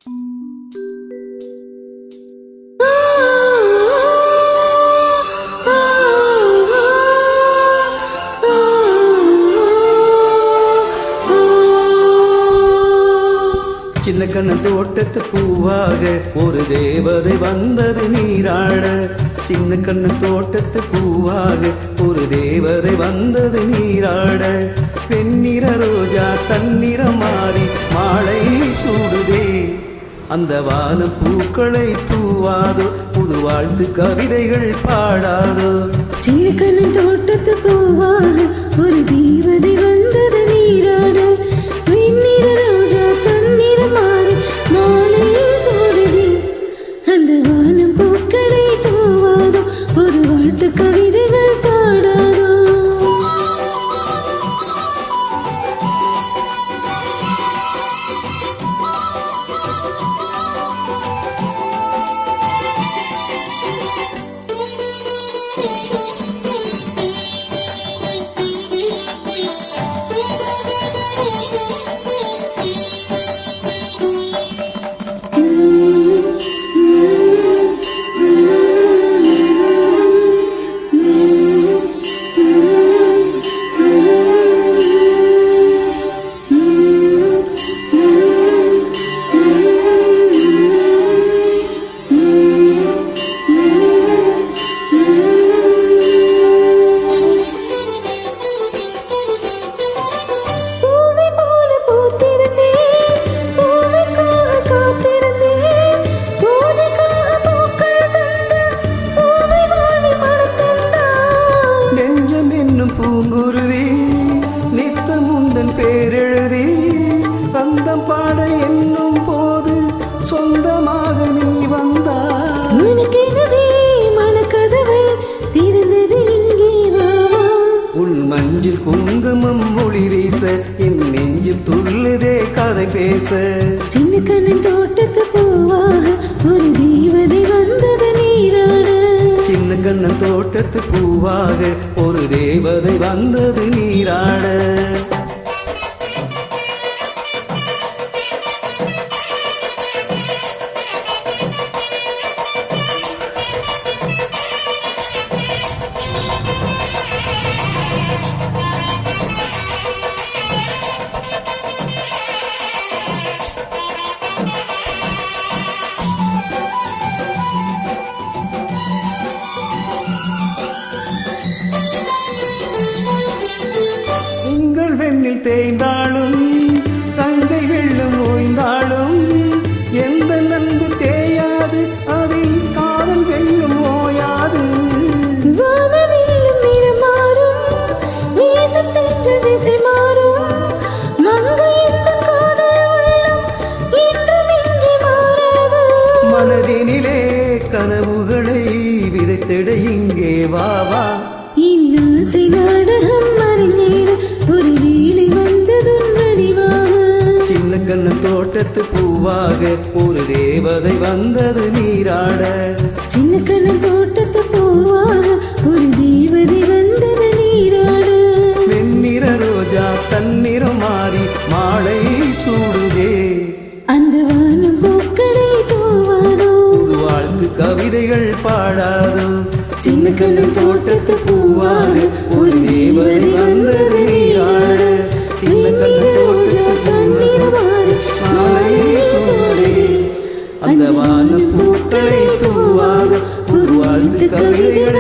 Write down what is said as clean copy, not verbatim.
சின்ன கண்ண தோட்டத்து பூவாக ஒரு தேவதை வந்தது நீராட. சின்ன கண்ண தோட்டத்து பூவாக ஒரு தேவதை வந்தது நீராட. வெண்ணிற ரோஜா தன்னிறம் மாறி மாலை சூடுதே. அந்த வான பூக்களை தூவாதோ, புது வாழ்த்து கவிதைகள் பாடாதோ. சின்ன கண்ண தோட்டத்து பூவாக ஒரு தேவதை வந்தது நீராட. வெண்ணிற ரோஜா தன்னிறம் மாறி மாலை சூடுதே. அந்த வான பூக்களை தூவாதோ, புது வாழ்த்து கவிதைகள் பாடாதோ. பூங்குருவி நித்தம் உந்தன் பேரெழுதி சந்தம் பாட என்னும் போது சொந்தமாக நீ வந்தாய். மனக்கதவை திறந்தது இங்கே வா. உன் மஞ்சில் குங்குமம் ஒளி வீச என் நெஞ்சில் துள்ளுதே கதை பேச. சின்ன கண்ணன் தோட்டத்து பூவாக ஒரு தேவதை வந்தது நீராட. சின்ன கண்ணன் தோட்டத்து பூவாக ஒரு தேவதை வந்தது நீராட. திங்கள் வெண்ணில் தேய்ந்தாலும் தங்கை வெள்ளம் ஓய்ந்தாலும் எந்த நன்பு தேயாது, அதில் காதல் வெள்ளம் ஓயாது. மனதினிலே கனவுகளை விதைத்திட இங்கே வா வா. ஒரு நீலி வந்தது வடிவாக. சின்ன கண்ண தோட்டத்து பூவாக ஒரு தேவதை வந்தது நீராட. சின்ன கண்ண தோட்டத்து பூவாக ஒரு தேவதை வந்தது நீராட. வெண்ணிற ரோஜா தன்னிறம் மாறி மாலை சூடுதே. அந்த வானம் பூக்களை தூவாதோ, புது வாழ்த்து கவிதைகள் பாடாதோ. சின்ன கண்ண தோட்டத்து பூவாக ஒரு தேவதை வந்தது நீராட. சின்ன கண்ண தோட்டத்து பூவாக மாலை சூடுதே. அந்த வான பூக்களை தூவாதோ, புது வாழ்த்து கவிதைகள்